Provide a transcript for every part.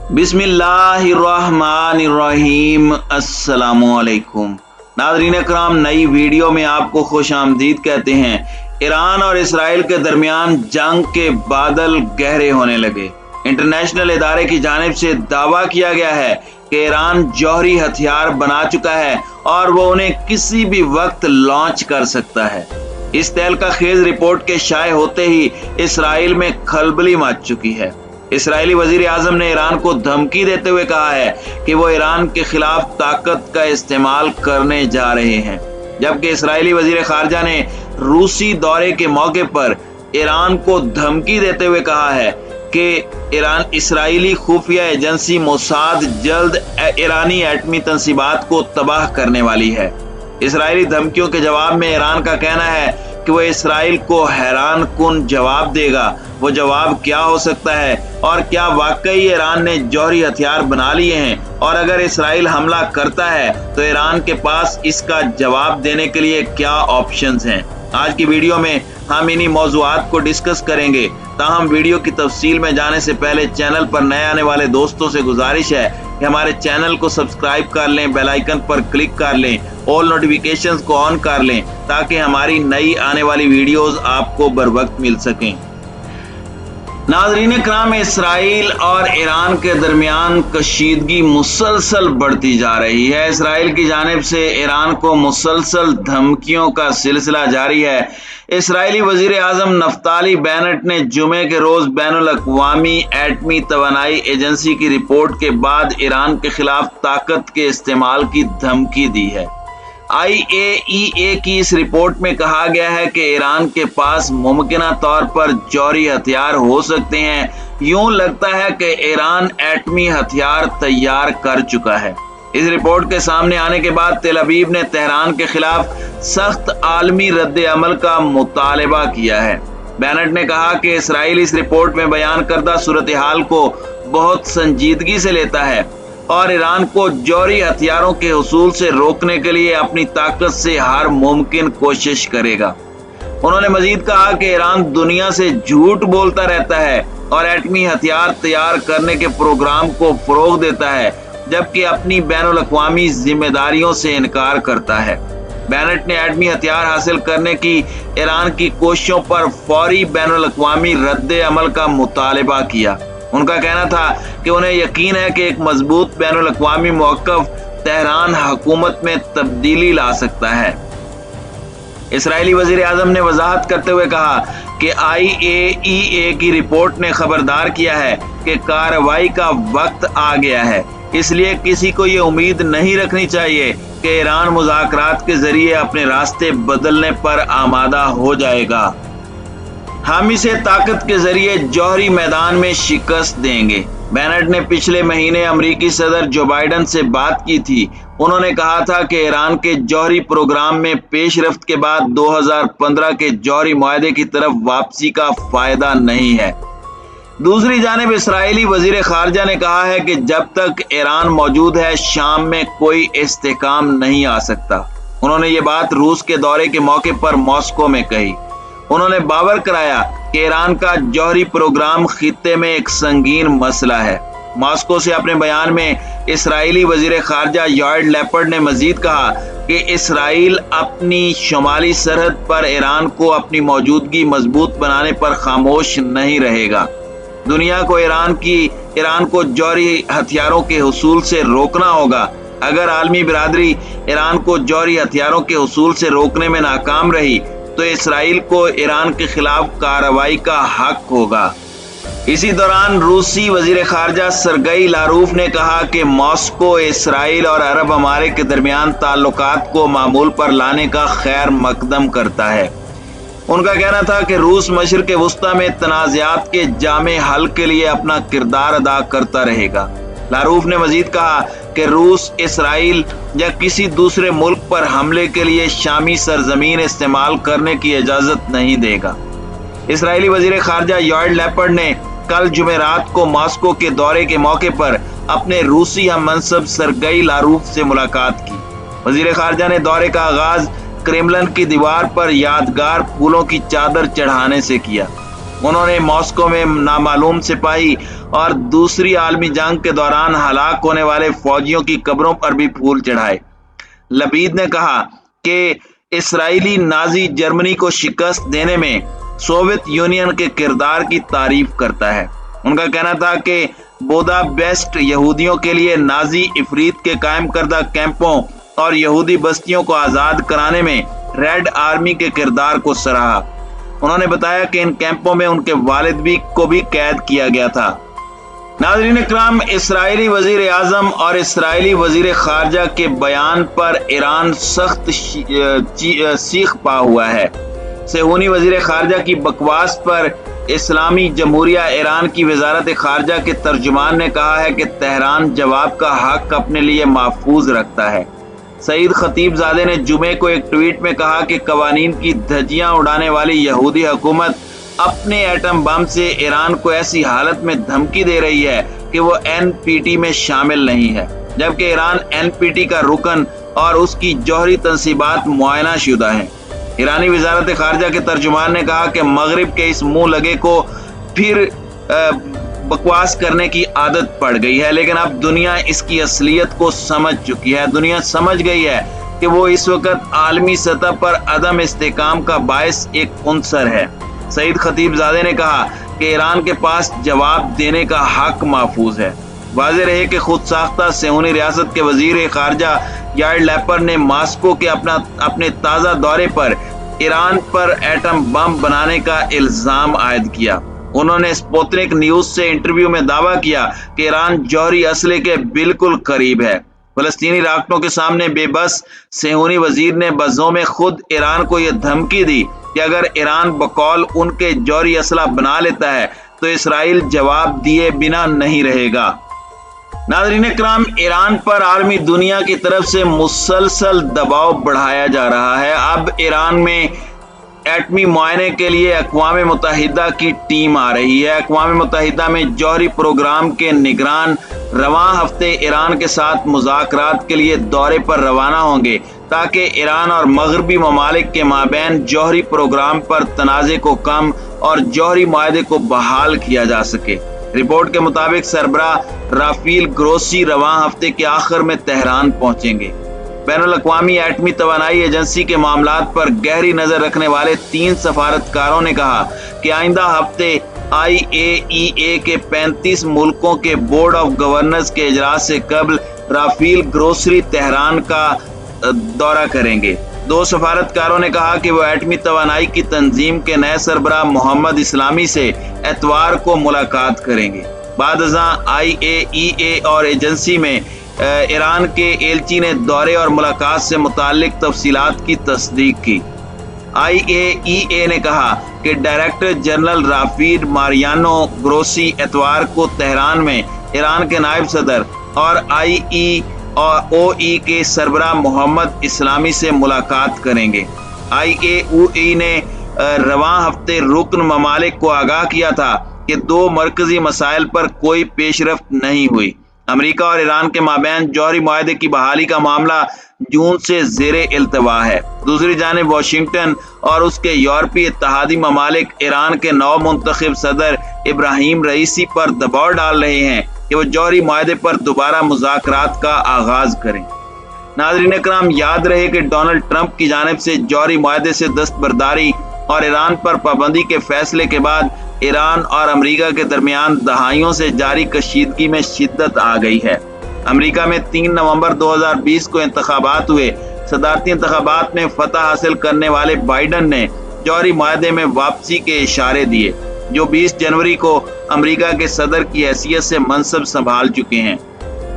बिस्मिल्लाहिर्रहमानिर्रहीम। अस्सलामुअलैकुम नाज़रीन कराम, नई वीडियो में आपको खुश आमदीद कहते हैं। ईरान और इसराइल के दरमियान जंग के बादल गहरे होने लगे। इंटरनेशनल इदारे की जानिब से दावा किया गया है कि ईरान जौहरी हथियार बना चुका है और वो उन्हें किसी भी वक्त लॉन्च कर सकता है। इस तहलका खेज रिपोर्ट के शाये होते ही इसराइल में खलबली मच चुकी है। इसराइली वजीर आजम ने ईरान को धमकी देते हुए कहा है कि वो ईरान के खिलाफ ताकत का इस्तेमाल करने जा रहे हैं, जबकि इसराइली वजीर खारजा ने रूसी दौरे के मौके पर ईरान को धमकी देते हुए कहा है कि इसराइली खुफिया एजेंसी मोसाद जल्द ईरानी एटमी तंसीबात को तबाह करने वाली है। इसराइली धमकियों के जवाब में ईरान का कहना है कि वो इसराइल को हैरान कुन जवाब देगा। वो जवाब क्या हो सकता है और क्या वाकई ईरान ने जौहरी हथियार बना लिए हैं, और अगर इसराइल हमला करता है तो ईरान के पास इसका जवाब देने के लिए क्या ऑप्शंस हैं। आज की वीडियो में हम इन्हीं मौज़ूआत को डिस्कस करेंगे। ताहम वीडियो की तफसील में जाने से पहले चैनल पर नए आने वाले दोस्तों से गुजारिश है कि हमारे चैनल को सब्सक्राइब कर लें, बेल आइकन पर क्लिक कर लें, ऑल नोटिफिकेशंस को ऑन कर लें ताकि हमारी नई आने वाली वीडियोस आपको बर वक्त मिल सकें। नाज़रीन कराम, इसराइल और ईरान के दरमियान कशीदगी मुसलसल बढ़ती जा रही है। इसराइल की जानिब से ईरान को मुसलसल धमकियों का सिलसिला जारी है। इसराइली वजीर आजम नफ्ताली बेनेट ने जुमे के रोज बैनुल अक़वामी एटमी तवानाई एजेंसी की रिपोर्ट के बाद ईरान के खिलाफ ताकत के इस्तेमाल की धमकी दी है। IAEA की इस रिपोर्ट में कहा गया है कि ईरान के पास मुमकिना तौर पर जौहरी हथियार हो सकते हैं। यूं लगता है कि ईरान एटमी हथियार तैयार कर चुका है। इस रिपोर्ट के सामने आने के बाद तेल अवीव ने तेहरान के खिलाफ सख्त आलमी रद्द अमल का मुतालबा किया है। बेनेट ने कहा कि इसराइल इस रिपोर्ट में बयान करदा सूरत हाल को बहुत संजीदगी से लेता है और ईरान को जौहरी हथियारों के हुसूल से रोकने के लिए अपनी ताकत से हर मुमकिन कोशिश करेगा। उन्होंने मजीद कहा कि ईरान दुनिया से झूठ बोलता रहता है और एटमी हथियार तैयार करने के प्रोग्राम को फरोग देता है, जबकि अपनी बैनुल अक़वामी जिम्मेदारियों से इनकार करता है। बेनेट ने एटमी हथियार हासिल करने की ईरान की कोशिशों पर फौरी बैनुल अक़वामी रद्द अमल का मुतालबा किया। उनका कहना था कि उन्हें यकीन है कि एक मजबूत बैनुल अक़वामी मौक़िफ़ तेहरान हुकूमत में तब्दीली ला सकता है। इसराइली वज़ीर आज़म ने वजाहत करते हुए कहा कि IAEA की रिपोर्ट ने खबरदार किया है कि कार्रवाई का वक्त आ गया है, इसलिए किसी को ये उम्मीद नहीं रखनी चाहिए कि ईरान मुज़ाकरात के जरिए अपने रास्ते बदलने पर आमादा हो जाएगा। हम इसे ताकत के जरिए जौहरी मैदान में शिकस्त देंगे। बेनेट ने पिछले महीने अमेरिकी सदर जो बाइडन से बात की थी। उन्होंने कहा था कि ईरान के जौहरी प्रोग्राम में पेशरफ्त के बाद 2015 के जौहरी मुआहदे की तरफ वापसी का फायदा नहीं है। दूसरी जानिब इसराइली वजीर खारजा ने कहा है कि जब तक ईरान मौजूद है शाम में कोई इस्तेहकाम नहीं आ सकता। उन्होंने ये बात रूस के दौरे के मौके पर मॉस्को में कही। उन्होंने बावर कराया कि ईरान का जौहरी प्रोग्राम खित्ते में एक संगीन मसला है। मॉस्को से अपने बयान में इसराइली वजीर खारजा यार्ड लेपर्ड ने मजीद कहा कि इसराइल अपनी शुमाली सरहद पर ईरान को अपनी मौजूदगी मजबूत बनाने पर खामोश नहीं रहेगा। दुनिया को ईरान को जौहरी हथियारों के हुसूल से रोकना होगा। अगर आलमी बिरादरी ईरान को जौहरी हथियारों के हुसूल से रोकने में नाकाम रही तो इसराइल को ईरान के खिलाफ कार्रवाई का हक होगा। इसी दौरान रूसी वजीर खारजा सरगई लारूफ ने कहा कि मॉस्को इसराइल और अरब ममालिक के दरमियान ताल्लुकात को मामूल पर लाने का खैर मकदम करता है। उनका कहना था कि रूस मशरिक़ वस्ता में तनाज़ात के जामे हल के लिए अपना किरदार अदा करता रहेगा। लारूफ ने मजीद कहा कि रूस इसराइल या किसी दूसरे मुल्क पर हमले के लिए शामी सरजमीन इस्तेमाल करने की इजाजत नहीं देगा। इसराइली वजीर खारजा यार्ड लेपर्ड ने कल जुमेरात को मॉस्को के दौरे के मौके पर अपने रूसी हम मनसब सरगई लारूफ से मुलाकात की। वजीर खारजा ने दौरे का आगाज क्रेमलिन की दीवार पर यादगार फूलों की चादर चढ़ाने से किया। انہوں نے ماسکو میں نامعلوم سپاہی اور دوسری عالمی جنگ کے دوران ہلاک ہونے والے فوجیوں کی قبروں پر بھی پھول چڑھائے۔ لبید نے کہا کہ اسرائیلی نازی جرمنی کو شکست دینے میں سوویت یونین کے کردار کی تعریف کرتا ہے۔ ان کا کہنا تھا کہ بودا بیسٹ یہودیوں کے لیے نازی افریت کے قائم کردہ کیمپوں اور یہودی بستیوں کو آزاد کرانے میں ریڈ آرمی کے کردار کو سراہا۔ انہوں نے بتایا کہ ان کیمپوں میں ان کے والد کو بھی قید کیا گیا تھا۔ ناظرین اکرام، اسرائیلی وزیر اعظم اور اسرائیلی وزیر خارجہ کے بیان پر ایران سخت سیخ پا ہوا ہے۔ صہیونی وزیر خارجہ کی بکواس پر اسلامی جمہوریہ ایران کی وزارت خارجہ کے ترجمان نے کہا ہے کہ تہران جواب کا حق اپنے لیے محفوظ رکھتا ہے۔ سعید خطیب زادے نے جمعے کو ایک ٹویٹ میں کہا کہ قوانین کی دھجیاں اڑانے والی یہودی حکومت اپنے ایٹم بم سے ایران کو ایسی حالت میں دھمکی دے رہی ہے کہ وہ این پی ٹی میں شامل نہیں ہے، جبکہ ایران این پی ٹی کا رکن اور اس کی جوہری تنصیبات معائنہ شدہ ہیں۔ ایرانی وزارت خارجہ کے ترجمان نے کہا کہ مغرب کے اس منہ لگے کو پھر بکواس کرنے کی عادت پڑ گئی ہے، لیکن اب دنیا اس کی اصلیت کو سمجھ چکی ہے۔ دنیا سمجھ گئی ہے کہ وہ اس وقت عالمی سطح پر عدم استحکام کا باعث ایک عنصر ہے۔ سعید خطیب زادے نے کہا کہ ایران کے پاس جواب دینے کا حق محفوظ ہے۔ واضح رہے کہ خود ساختہ صہیونی ریاست کے وزیر خارجہ یائر لیپر نے ماسکو کے اپنے تازہ دورے پر ایران پر ایٹم بم بنانے کا الزام عائد کیا۔ انہوں نے سپوتنک نیوز سے انٹرویو میں دعویٰ کیا کہ ایران جوہری اسلحے کے بالکل قریب ہے۔ فلسطینی راکٹوں کے سامنے بے بس صہیونی وزیر نے بزوم خود ایران کو یہ دھمکی دی کہ اگر ایران بقول ان کے جوہری اسلحہ بنا لیتا ہے تو اسرائیل جواب دیے بنا نہیں رہے گا۔ ناظرین اکرام، ایران پر عالمی دنیا کی طرف سے مسلسل دباؤ بڑھایا جا رہا ہے۔ اب ایران میں ایٹمی معائنے کے لیے اقوام متحدہ کی ٹیم آ رہی ہے۔ اقوام متحدہ میں جوہری پروگرام کے نگران رواں ہفتے ایران کے ساتھ مذاکرات کے لیے دورے پر روانہ ہوں گے تاکہ ایران اور مغربی ممالک کے مابین جوہری پروگرام پر تنازع کو کم اور جوہری معاہدے کو بحال کیا جا سکے۔ رپورٹ کے مطابق سربراہ رافیل گروسی رواں ہفتے کے آخر میں تہران پہنچیں گے۔ بین الاقوامی ایٹمی توانائی ایجنسی کے معاملات پر گہری نظر رکھنے والے 3 سفارتکاروں نے کہا کہ آئندہ ہفتے IAEA کے 35 ملکوں کے بورڈ آف گورنرز کے اجلاس سے قبل رافیل گروسری تہران کا دورہ کریں گے۔ 2 سفارتکاروں نے کہا کہ وہ ایٹمی توانائی کی تنظیم کے نئے سربراہ محمد اسلامی سے اتوار کو ملاقات کریں گے۔ بعد ازاں IAEA اور ایجنسی میں ایران کے ایلچی نے دورے اور ملاقات سے متعلق تفصیلات کی تصدیق کی۔ IAEA نے کہا کہ director general Rafael Mariano Grossi اتوار کو تہران میں ایران کے نائب صدر اور IAEA کے سربراہ محمد اسلامی سے ملاقات کریں گے۔ IAEA نے رواں ہفتے رکن ممالک کو آگاہ کیا تھا کہ 2 مرکزی مسائل پر کوئی پیش رفت نہیں ہوئی۔ امریکہ اور ایران کے مابین جوہری معاہدے کی بحالی کا معاملہ جون سے زیر التوا ہے۔ دوسری جانب واشنگٹن اور اس کے یورپی اتحادی ممالک ایران کے نو منتخب صدر ابراہیم رئیسی پر دباؤ ڈال رہے ہیں کہ وہ جوہری معاہدے پر دوبارہ مذاکرات کا آغاز کریں۔ ناظرین اکرام، یاد رہے کہ ڈونلڈ ٹرمپ کی جانب سے جوہری معاہدے سے دستبرداری اور ایران پر پابندی کے فیصلے کے بعد ایران اور امریکہ کے درمیان دہائیوں سے جاری کشیدگی میں شدت آ گئی ہے۔ امریکہ میں 3 نومبر 2020 کو انتخابات ہوئے۔ صدارتی انتخابات میں فتح حاصل کرنے والے بائیڈن نے جوہری معاہدے میں واپسی کے اشارے دیے، جو 20 جنوری کو امریکہ کے صدر کی حیثیت سے منصب سنبھال چکے ہیں۔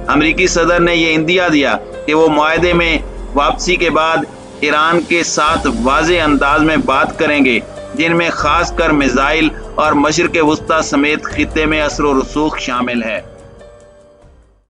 امریکی صدر نے یہ عندیہ دیا کہ وہ معاہدے میں واپسی کے بعد ایران کے ساتھ واضح انداز میں بات کریں گے، جن میں خاص کر میزائل اور مشرق وسطیٰ سمیت خطے میں اثر و رسوخ شامل ہے۔